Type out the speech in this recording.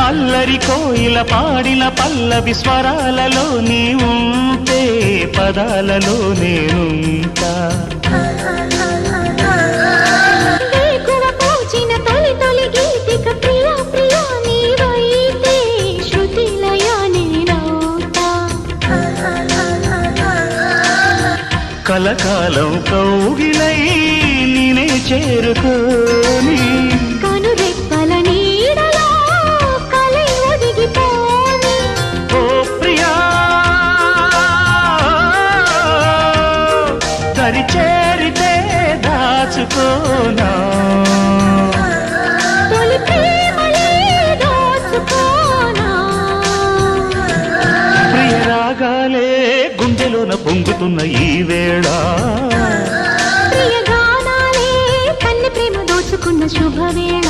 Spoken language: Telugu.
అల్లరి కోయిల పాడిన పల్లవి స్వరాలలో నీ ఉంటే పదాలలో నేనుంటా కలకాలం కౌగిలై నేనే చేరుకోని కనురెప్పల నీడలో కలై ఒదిగిపోని ఓ ప్రియా దరి చేరితే దాచుకోనా తొలి ప్రేమలే దోచుకోనా ప్రియ రాగాలే గుండెలోన పొంగుతున్న ఈ వేళ ప్రియ గానాలే కన్నె ప్రేమ దోచుకున్న శుభవేళ